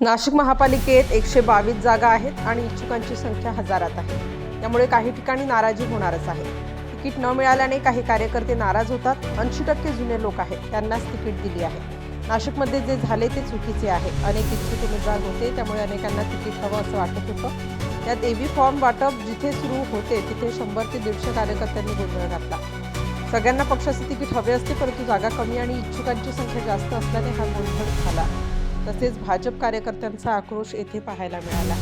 नाशिक महापालिकेत 122 जागा आहेत आणि इच्छुकांची संख्या हजारात आहे। त्यामुळे काही ठिकाणी नाराजी होणारच आहे। तिकीट न मिळाल्याने काही कार्यकर्ते नाराज होतात। 80% जुने लोक आहेत, त्यांनाच तिकीट दिली आहे। नाशिकमध्ये जे झाले ते चुकीचे आहे। अनेक इच्छुक उमेदवार होते, त्यामुळे अनेकांना तिकीट हवं असं वाटत होतं। त्यात एबी फॉर्म वाटप जिथे सुरू होते तिथे 100 ते 150 कार्यकर्त्यांनी गोंधळ घातला। सगळ्यांना पक्षाचे तिकीट हवे असते, परंतु जागा कमी आणि इच्छुकांची संख्या जास्त असल्याने हा गोंधळ झाला। तसेच भाजप कार्यकर्त्यांचा आक्रोश येथे पाहायला मिळाला।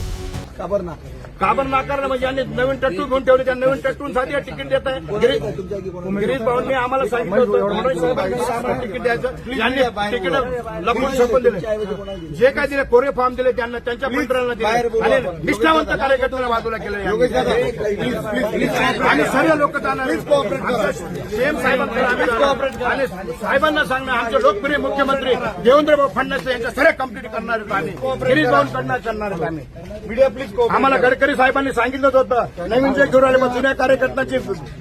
काबर नाकारलं म्हणजे यांनी नवीन टट्टू घेऊन ठेवले, त्या नवीन टट्टूंसाठी तिकीट देत आहे। गिरीश भाऊंनी आम्हाला सांगितलं होतं फडणवीस साहेबांनी आम्हाला तिकीट द्यायचं, यांनी तिकीट लपून छपून दिले। जे काय दिले कोरे फॉर्म दिले त्यांना त्यांच्या मंत्र्यांना दिले आणि निष्ठावंत कार्यकर्त्यांना बाजूला केलं। आणि सर्व लोक जाणार सीएम साहेबांकडे आणि साहेबांना सांगणं आमचे लोकप्रिय मुख्यमंत्री देवेंद्र फडणवीस यांच्या सर्व कंप्लीट करणार आहेत आम्ही, गिरीश भाऊंकडनं करणार आहेत आम्ही। मीडिया प्लीज आम्हाला गडकरी साहेबांनी सांगितलं होतं नवीन जे घेऊन आले मग जुन्या कार्यकर्त्यांची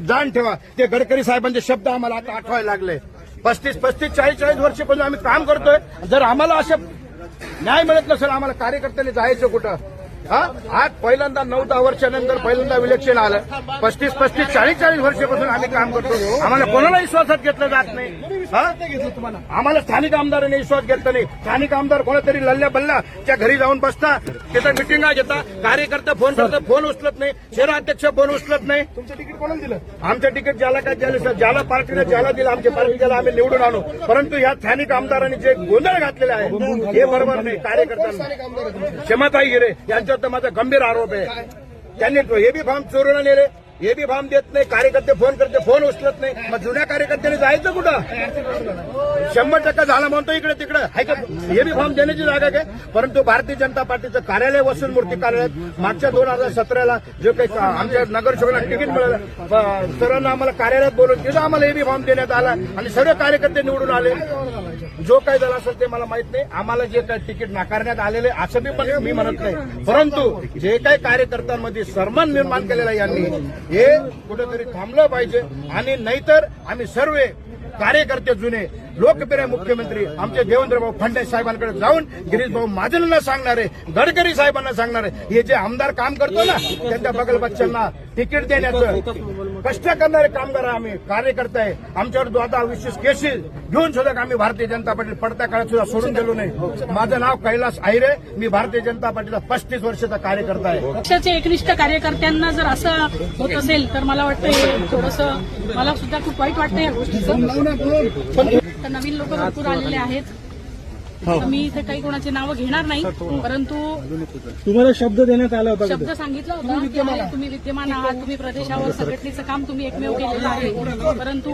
जाण ठेवा। ते गडकरी साहेबांचे शब्द आम्हाला आता आठवायला लागले। 35, 40 वर्षापासून आम्ही काम करतोय। जर आम्हाला असं न्याय मिळत नसेल आम्हाला कार्यकर्त्यांनी जायचं कुठं? आज पहिल्यांदा 9-10 वर्षानंतर पहिल्यांदा इलेक्शन आलं। 35, 40 वर्षापासून आम्ही काम करतो। आम्हाला कोणाला विश्वासात घेतलं जात नाही। आम्हाला स्थानिक आमदारांनी विश्वास घेतला नाही। स्थानिक आमदार कोणातरी लल्ल्या बल्ल्याच्या घरी जाऊन बसता, तिथं मिटिंगा घेता, कार्यकर्ते फोन करतात, फोन उचलत नाही, शहराध्यक्ष फोन उचलत नाही। तुमचं तिकीट कोणाला दिलं? आमचं तिकीट ज्याला काय ज्याला पार्टीने ज्याला दिलं आमच्या पार्टीला आम्ही निवडून आणू, परंतु या स्थानिक आमदारांनी जे गोंधळ घातलेले आहे हे बरोबर नाही। कार्यकर्त्यांना क्षमताई गिरे यांच्यावर तर माझा गंभीर आरोप आहे। त्यांनी एबी फॉर्म चोरून नेले, एबी फॉर्म देत नाही, कार्यकर्ते फोन करते, फोन उचलत नाही। मग जुन्या कार्यकर्त्यांनी जायचं कुठं? 100% झालं म्हणतो इकडे तिकडे आहे का? एबी फॉर्म देण्याची जागा काय? परंतु भारतीय जनता पार्टीचं कार्यालय वसूल मूर्ती कार्यालयात मागच्या 2017ला जो काही आमच्या नगरसेवकांना तिकीट मिळालं, सर्वांना आम्हाला कार्यालयात बोलून तिथं आम्हाला एबी फॉर्म देण्यात आला आणि सर्व कार्यकर्ते निवडून आले। जो काही झालं असेल ते मला माहित नाही। आम्हाला जे काही तिकीट नाकारण्यात आलेले असं मी म्हणत नाही, परंतु जे काही कार्यकर्त्यांमध्ये सन्मान निर्माण केलेला यांनी हे कुठेतरी थांबलं पाहिजे। आणि नाहीतर आम्ही सर्व कार्यकर्ते जुने लोकप्रिय मुख्यमंत्री आमचे देवेंद्रभाऊ फडणवीस साहेबांकडे जाऊन गिरीश भाऊ महाजनांना सांगणार आहे, गडकरी साहेबांना सांगणार आहे, हे जे आमदार काम करतो ना त्यांच्या बगल बच्चांना तिकीट देण्याचं कष्ट करणारे कामगार आम्ही कार्यकर्ते आहे। आमच्यावर 20 केसेस घेऊन सुद्धा आम्ही भारतीय जनता पार्टी पडत्या काळात सुद्धा सोडून गेलो नाही। माझं नाव कैलास आहिरे, मी भारतीय जनता पार्टीचा 35 वर्षाचा कार्यकर्ता आहे। पक्षाचे एकनिष्ठ कार्यकर्त्यांना जर असं होत असेल तर मला वाटतं थोडंसं मला सुद्धा खूप वाईट वाटतं या गोष्टीचं। तर नवीन लोक भरपूर आलेले आहेत, मी इथे काही कोणाची नावं घेणार नाही, परंतु तुम्हाला शब्द देण्यात आला होता, शब्द सांगितला होता की तुम्ही विद्यमान आहात, तुम्ही प्रदेशावर संघटनेचं काम तुम्ही एकमेव केलेलं आहे, परंतु